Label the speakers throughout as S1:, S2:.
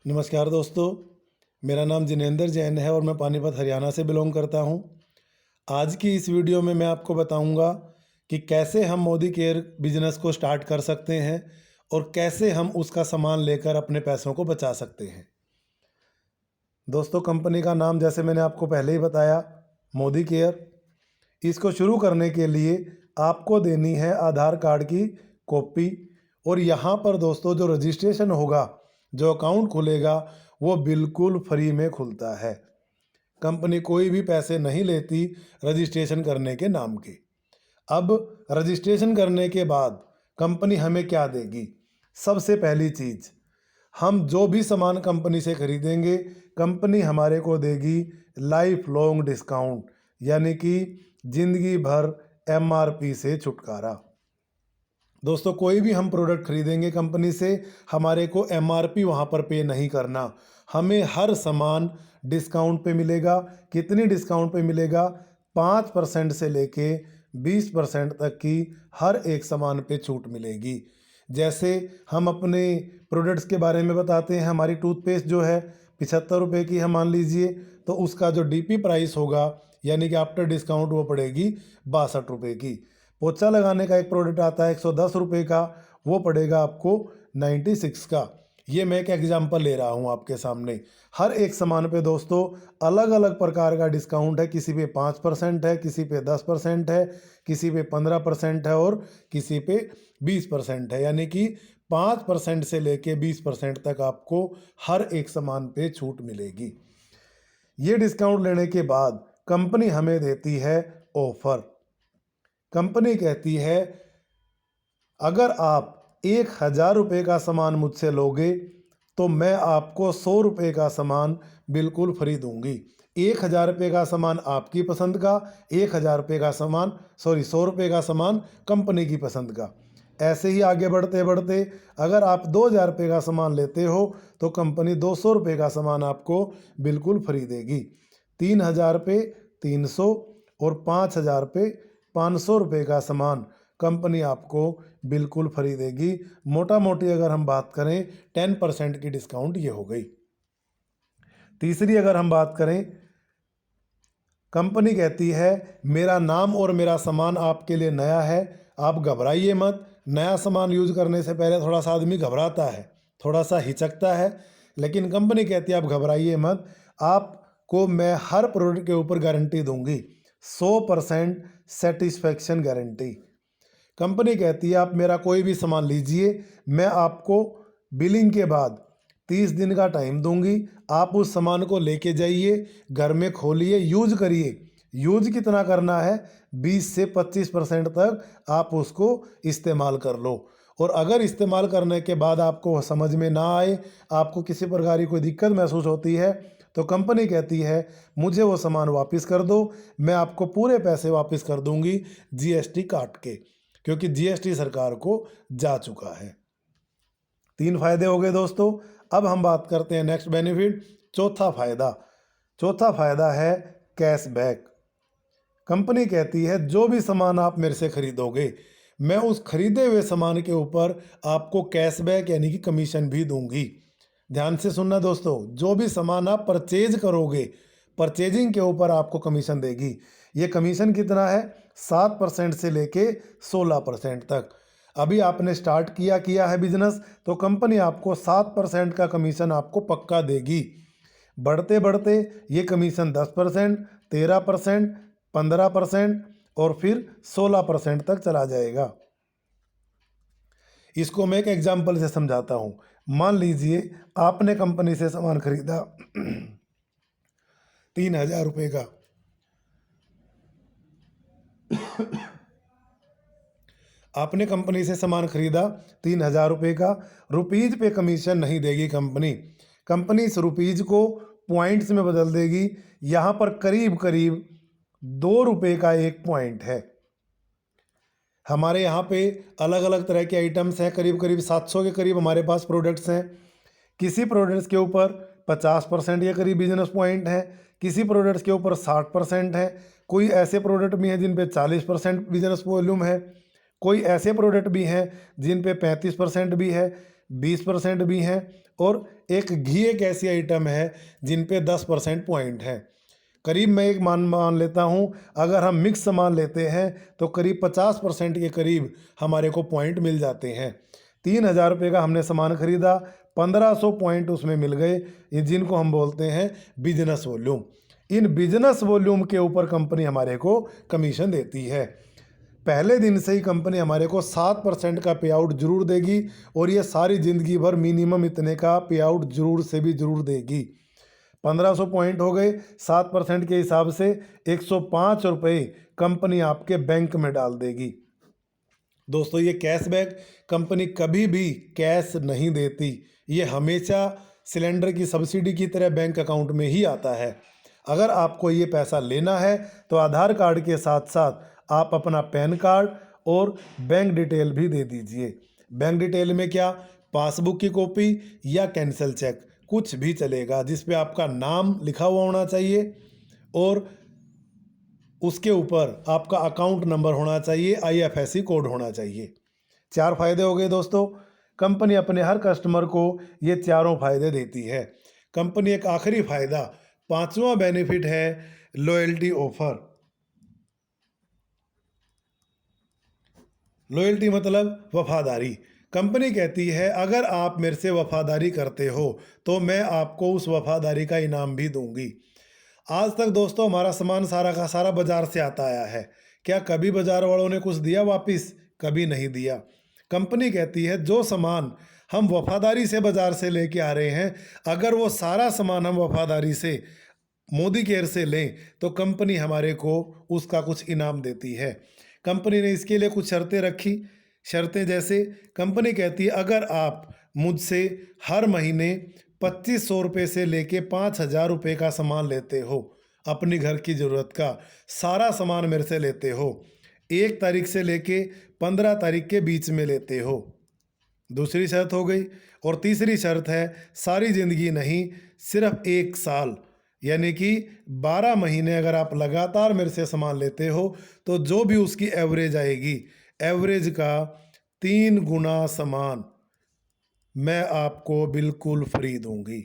S1: नमस्कार दोस्तों, मेरा नाम जिनेंद्र जैन है और मैं पानीपत हरियाणा से बिलोंग करता हूं। आज की इस वीडियो में मैं आपको बताऊंगा कि कैसे हम मोदी केयर बिजनेस को स्टार्ट कर सकते हैं और कैसे हम उसका सामान लेकर अपने पैसों को बचा सकते हैं। दोस्तों, कंपनी का नाम जैसे मैंने आपको पहले ही बताया, मोदी केयर। इसको शुरू करने के लिए आपको देनी है आधार कार्ड की कॉपी। और यहाँ पर दोस्तों जो रजिस्ट्रेशन होगा, जो अकाउंट खुलेगा, वो बिल्कुल फ्री में खुलता है। कंपनी कोई भी पैसे नहीं लेती रजिस्ट्रेशन करने के नाम के। अब रजिस्ट्रेशन करने के बाद कंपनी हमें क्या देगी? सबसे पहली चीज़, हम जो भी सामान कंपनी से खरीदेंगे, कंपनी हमारे को देगी लाइफ लॉन्ग डिस्काउंट, यानी कि जिंदगी भर एमआरपी से छुटकारा। दोस्तों, कोई भी हम प्रोडक्ट खरीदेंगे कंपनी से, हमारे को एमआरपी वहाँ पर पे नहीं करना। हमें हर सामान डिस्काउंट पे मिलेगा। कितनी डिस्काउंट पे मिलेगा? 5% से लेके 20% तक की हर एक सामान पे छूट मिलेगी। जैसे हम अपने प्रोडक्ट्स के बारे में बताते हैं, हमारी टूथपेस्ट जो है 75 रुपये की है मान लीजिए, तो उसका जो डीपी प्राइस होगा, यानी कि आफ्टर डिस्काउंट, वो पड़ेगी 62 रुपये की। पोछा लगाने का एक प्रोडक्ट आता है 110 रुपये का, वो पड़ेगा आपको 96 का। ये मैं एक एग्जांपल ले रहा हूँ आपके सामने। हर एक सामान पे दोस्तों अलग अलग प्रकार का डिस्काउंट है। किसी पे 5% है, किसी पे 10% है, किसी पे 15% है और किसी पे 20% है। यानी कि 5% से लेके 20% तक आपको हर एक सामान पे छूट मिलेगी। ये डिस्काउंट लेने के बाद कंपनी हमें देती है ऑफर। कंपनी कहती है, अगर आप 1000 रुपये का सामान मुझसे लोगे तो मैं आपको 100 रुपये का सामान बिल्कुल फ्री दूंगी। 1000 रुपये का सामान आपकी पसंद का, 1000 रुपये का सामान 100 रुपये का सामान कंपनी की पसंद का। ऐसे ही आगे बढ़ते बढ़ते अगर आप 2000 रुपये का सामान लेते हो तो कंपनी 200 रुपये का सामान आपको बिल्कुल फ्री देगी। 3000 पे 300 और 5000 पे 500 रुपये का सामान कंपनी आपको बिल्कुल फ्री देगी। मोटा मोटी अगर हम बात करें 10% की डिस्काउंट ये हो गई। तीसरी अगर हम बात करें, कंपनी कहती है, मेरा नाम और मेरा सामान आपके लिए नया है, आप घबराइए मत। नया सामान यूज करने से पहले थोड़ा सा आदमी घबराता है, थोड़ा सा हिचकता है, लेकिन कंपनी कहती है आप घबराइए मत। आपको मैं हर प्रोडक्ट के ऊपर गारंटी दूंगी, 100% सेटिस्फेक्शन गारंटी। कंपनी कहती है आप मेरा कोई भी सामान लीजिए, मैं आपको बिलिंग के बाद 30 दिन का टाइम दूंगी। आप उस सामान को लेके जाइए, घर में खोलिए, यूज करिए। यूज कितना करना है? 20 से 25% तक आप उसको इस्तेमाल कर लो। और अगर इस्तेमाल करने के बाद आपको समझ में ना आए, आपको किसी प्रकार की कोई दिक्कत महसूस होती है, तो कंपनी कहती है मुझे वो सामान वापस कर दो, मैं आपको पूरे पैसे वापस कर दूंगी जीएसटी काट के, क्योंकि जीएसटी सरकार को जा चुका है। 3 फायदे हो गए दोस्तों। अब हम बात करते हैं नेक्स्ट बेनिफिट, चौथा फायदा। चौथा फायदा है कैशबैक। कंपनी कहती है जो भी सामान आप मेरे से खरीदोगे, मैं उस खरीदे हुए सामान के ऊपर आपको कैशबैक यानी कि कमीशन भी दूंगी। ध्यान से सुनना दोस्तों, जो भी सामान आप परचेज करोगे, परचेजिंग के ऊपर आपको कमीशन देगी। ये कमीशन कितना है? 7% से लेके 16% तक। अभी आपने स्टार्ट किया है बिजनेस, तो कंपनी आपको 7% का कमीशन आपको पक्का देगी। बढ़ते बढ़ते ये कमीशन 10%, 13%, 15% और फिर 16% तक चला जाएगा। इसको मैं एक एग्जाम्पल से समझाता हूँ। मान लीजिए आपने कंपनी से सामान खरीदा 3000 रुपये का। आपने कंपनी से सामान खरीदा 3000 रुपये का। रुपीज पे कमीशन नहीं देगी कंपनी। कंपनी इस रुपीज को पॉइंट्स में बदल देगी। यहाँ पर करीब करीब 2 रुपये का एक पॉइंट है। हमारे यहाँ पे अलग अलग तरह के आइटम्स हैं, करीब करीब 700 के करीब हमारे पास प्रोडक्ट्स हैं। किसी प्रोडक्ट्स के ऊपर 50% या करीब बिजनेस पॉइंट है, किसी प्रोडक्ट्स के ऊपर 60% है, कोई ऐसे प्रोडक्ट भी हैं जिन पे 40% बिजनेस वॉल्यूम है, कोई ऐसे प्रोडक्ट भी हैं जिन पे 35% भी है। 20% भी हैं, और एक घी एक ऐसी आइटम है जिन पे 10% पॉइंट है। करीब मैं एक मान लेता हूँ, अगर हम मिक्स सामान लेते हैं तो करीब 50% के करीब हमारे को पॉइंट मिल जाते हैं। 3,000 रुपये का हमने सामान खरीदा, 1500 पॉइंट उसमें मिल गए, जिनको हम बोलते हैं business volume. In business volume के ऊपर कंपनी हमारे को कमीशन देती है। पहले दिन से ही कंपनी हमारे को 7% का पे आउट जरूर देगी, और ये सारी ज़िंदगी भर मिनिमम इतने का पे आउट जरूर से भी जरूर देगी। 1500 पॉइंट हो गए, 7% के हिसाब से 105 रुपये कंपनी आपके बैंक में डाल देगी। दोस्तों, ये कैशबैक कंपनी कभी भी कैश नहीं देती, ये हमेशा सिलेंडर की सब्सिडी की तरह बैंक अकाउंट में ही आता है। अगर आपको ये पैसा लेना है तो आधार कार्ड के साथ साथ आप अपना पैन कार्ड और बैंक डिटेल भी दे दीजिए। बैंक डिटेल में क्या, पासबुक की कॉपी या कैंसिल चेक, कुछ भी चलेगा, जिस पे आपका नाम लिखा हुआ होना चाहिए और उसके ऊपर आपका अकाउंट नंबर होना चाहिए, IFSC कोड होना चाहिए। 4 फायदे हो गए दोस्तों। कंपनी अपने हर कस्टमर को ये चारों फायदे देती है। कंपनी एक आखिरी फायदा, 5वां बेनिफिट है लॉयल्टी ऑफर। लॉयल्टी मतलब वफादारी। कंपनी कहती है अगर आप मेरे से वफादारी करते हो तो मैं आपको उस वफादारी का इनाम भी दूंगी। आज तक दोस्तों हमारा सामान सारा का सारा बाजार से आता आया है, क्या कभी बाजार वालों ने कुछ दिया वापस? कभी नहीं दिया। कंपनी कहती है जो सामान हम वफादारी से बाजार से लेके आ रहे हैं, अगर वो सारा सामान हम वफादारी से मोदी केयर से लें तो कंपनी हमारे को उसका कुछ इनाम देती है। कंपनी ने इसके लिए कुछ शर्तें रखी। शर्तें जैसे, कंपनी कहती है अगर आप मुझसे हर महीने 2500 रुपये से लेके 5,000 रुपये का सामान लेते हो, अपनी घर की ज़रूरत का सारा सामान मेरे से लेते हो, 1 तारीख से लेके 15 तारीख के बीच में लेते हो, दूसरी शर्त हो गई। और तीसरी शर्त है सारी ज़िंदगी नहीं, सिर्फ 1 साल, यानी कि 12 महीने अगर आप लगातार मेरे से सामान लेते हो तो जो भी उसकी एवरेज आएगी, एवरेज का 3 गुना सामान मैं आपको बिल्कुल फ्री दूंगी।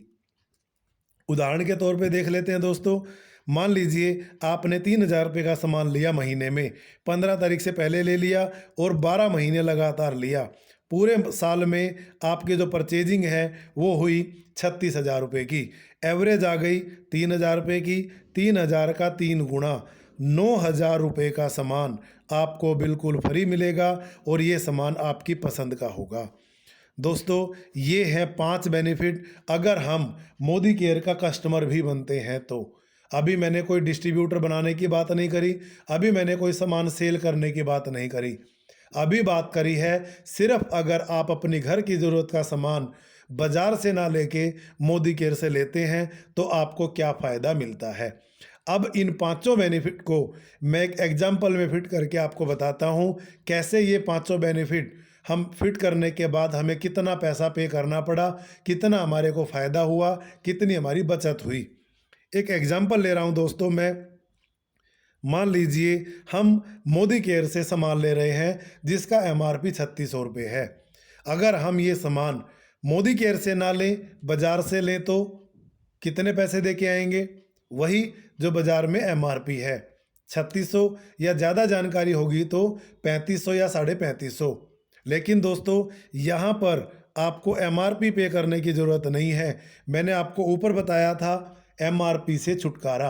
S1: उदाहरण के तौर पे देख लेते हैं दोस्तों। मान लीजिए आपने 3,000 रुपये का सामान लिया महीने में, 15 तारीख से पहले ले लिया और 12 महीने लगातार लिया। पूरे साल में आपकी जो परचेजिंग है वो हुई 36,000 रुपये की। एवरेज आ गई 3,000 रुपये की। 3,000 का 3 गुना 9,000 रुपये का सामान आपको बिल्कुल फ्री मिलेगा, और ये सामान आपकी पसंद का होगा। दोस्तों, ये है 5 बेनिफिट अगर हम मोदी केयर का कस्टमर भी बनते हैं तो। अभी मैंने कोई डिस्ट्रीब्यूटर बनाने की बात नहीं करी, अभी मैंने कोई सामान सेल करने की बात नहीं करी, अभी बात करी है सिर्फ अगर आप अपनी घर की ज़रूरत का सामान बाजार से ना लेके मोदी केयर से लेते हैं तो आपको क्या फ़ायदा मिलता है। अब इन 5 बेनिफिट को मैं एक एग्जाम्पल में फिट करके आपको बताता हूँ कैसे ये 5 बेनिफिट हम फिट करने के बाद हमें कितना पैसा पे करना पड़ा, कितना हमारे को फ़ायदा हुआ, कितनी हमारी बचत हुई। एक एग्जाम्पल ले रहा हूँ दोस्तों मैं। मान लीजिए हम मोदी केयर से सामान ले रहे हैं जिसका MRP 3600 रुपये है। अगर हम ये सामान मोदी केयर से ना लें, बाज़ार से लें, तो कितने पैसे दे के आएंगे? वही जो बाज़ार में MRP है 3600, या ज़्यादा जानकारी होगी तो 3500 या 3550। लेकिन दोस्तों यहाँ पर आपको MRP पे करने की ज़रूरत नहीं है। मैंने आपको ऊपर बताया था MRP से छुटकारा।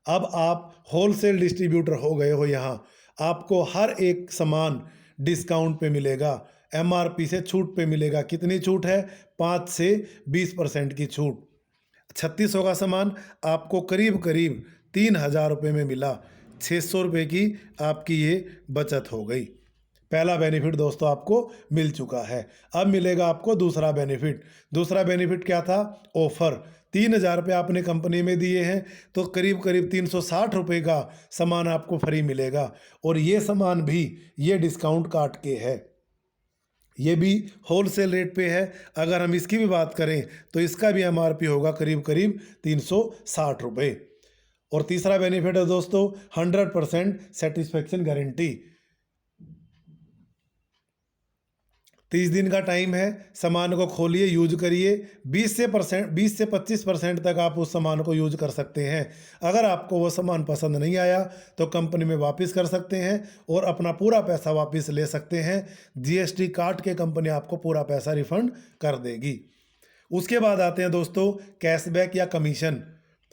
S1: अब आप होलसेल डिस्ट्रीब्यूटर हो गए हो, यहाँ आपको हर एक सामान डिस्काउंट पे मिलेगा, MRP से छूट पे मिलेगा। कितनी छूट है? 5 से 20% की छूट। 3600 का सामान आपको करीब करीब 3,000 रुपये में मिला, 600 रुपये की आपकी ये बचत हो गई। पहला बेनिफिट दोस्तों आपको मिल चुका है। अब मिलेगा आपको दूसरा बेनिफिट। दूसरा बेनिफिट क्या था? ऑफर। 3,000 रुपये आपने कंपनी में दिए हैं तो करीब करीब 360 रुपये का सामान आपको फ्री मिलेगा, और ये सामान भी ये डिस्काउंट काट के है, ये भी होलसेल रेट पे है। अगर हम इसकी भी बात करें तो इसका भी MRP होगा करीब करीब 360 रुपये। और तीसरा बेनिफिट है दोस्तों 100% सेटिस्फेक्शन गारंटी। 30 दिन का टाइम है, सामान को खोलिए, यूज करिए। 20 से 25% तक आप उस सामान को यूज कर सकते हैं। अगर आपको वो सामान पसंद नहीं आया तो कंपनी में वापस कर सकते हैं और अपना पूरा पैसा वापस ले सकते हैं। जीएसटी काट के कंपनी आपको पूरा पैसा रिफंड कर देगी। उसके बाद आते हैं दोस्तों कैशबैक या कमीशन।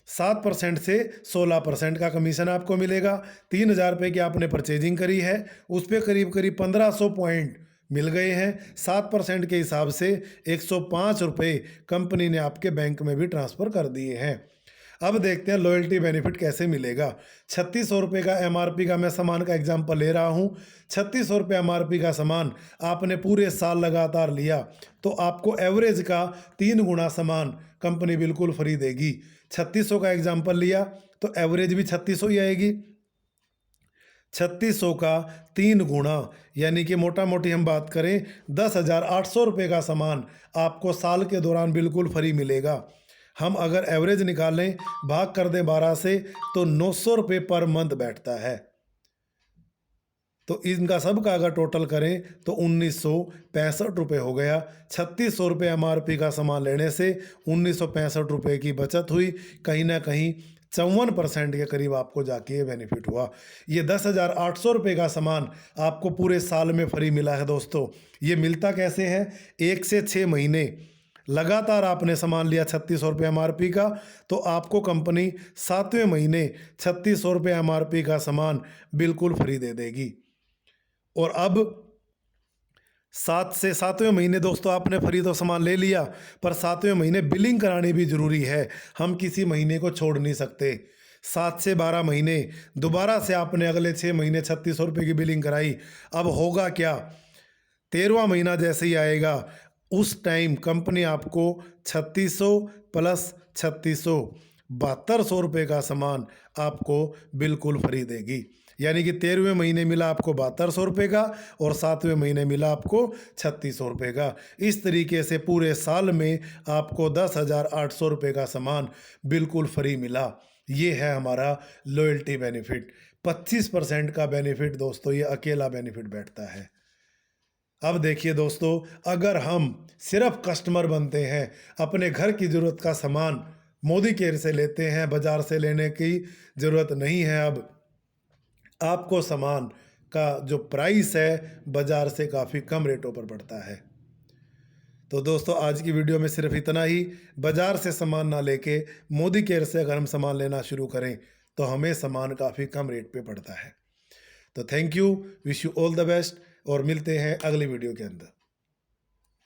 S1: 7% से 16% का कमीशन आपको मिलेगा। 3,000 रुपये की आपने परचेजिंग करी है, उस पर करीब करीब 1500 पॉइंट मिल गए हैं। 7% के हिसाब से 105 रुपये कंपनी ने आपके बैंक में भी ट्रांसफ़र कर दिए हैं। अब देखते हैं लॉयल्टी बेनिफिट कैसे मिलेगा। 3600 रुपये का एमआरपी का मैं सामान का एग्जांपल ले रहा हूँ। 3600 रुपये एमआरपी का सामान आपने पूरे साल लगातार लिया तो आपको एवरेज का 3 गुना सामान कंपनी बिल्कुल फ्री देगी। 3600 का एग्जांपल लिया तो एवरेज भी 3600 ही आएगी। 3600 का 3 गुना यानी कि मोटा मोटी हम बात करें 10,800 रुपये का सामान आपको साल के दौरान बिल्कुल फ्री मिलेगा। हम अगर एवरेज निकालें, भाग कर दें 12 से तो 900 रुपये पर मंथ बैठता है। तो इनका सब का अगर टोटल करें तो 1965 रुपये हो गया। 3600 रुपये एमआरपी का सामान लेने से 1965 रुपये की बचत हुई। कहीं ना कहीं 54% के करीब आपको जाके ये बेनिफिट हुआ। ये 10,800 रुपये का सामान आपको पूरे साल में फ्री मिला है दोस्तों। ये मिलता कैसे है? 1 से 6 महीने लगातार आपने सामान लिया 3600 रुपये एमआरपी का तो आपको कंपनी 7वें महीने 3600 रुपये एमआरपी का सामान बिल्कुल फ्री दे देगी। और अब 7वें महीने दोस्तों आपने फ्री तो सामान ले लिया, पर 7वें महीने बिलिंग करानी भी ज़रूरी है। हम किसी महीने को छोड़ नहीं सकते। 7 से 12 महीने दोबारा से आपने अगले 6 महीने 3600 रुपये की बिलिंग कराई। अब होगा क्या? 13वां महीना जैसे ही आएगा उस टाइम कंपनी आपको 3600 प्लस 3600 7200 रुपये का सामान आपको बिल्कुल फ्री देगी। यानी कि 13वें महीने मिला आपको 7200 रुपये का और 7वें महीने मिला आपको 3600 रुपये का। इस तरीके से पूरे साल में आपको 10,800 रुपये का सामान बिल्कुल फ्री मिला। ये है हमारा लॉयल्टी बेनिफिट। 25% का बेनिफिट दोस्तों ये अकेला बेनिफिट बैठता है। अब देखिए दोस्तों, अगर हम सिर्फ कस्टमर बनते हैं, अपने घर की ज़रूरत का सामान मोदी केयर से लेते हैं, बाज़ार से लेने की ज़रूरत नहीं है। अब आपको सामान का जो प्राइस है बाज़ार से काफ़ी कम रेटों पर पड़ता है। तो दोस्तों आज की वीडियो में सिर्फ इतना ही। बाज़ार से सामान ना लेके मोदी केयर से अगर हम सामान लेना शुरू करें तो हमें सामान काफ़ी कम रेट पे पड़ता है। तो thank you, wish you all the best और मिलते हैं अगली वीडियो के अंदर।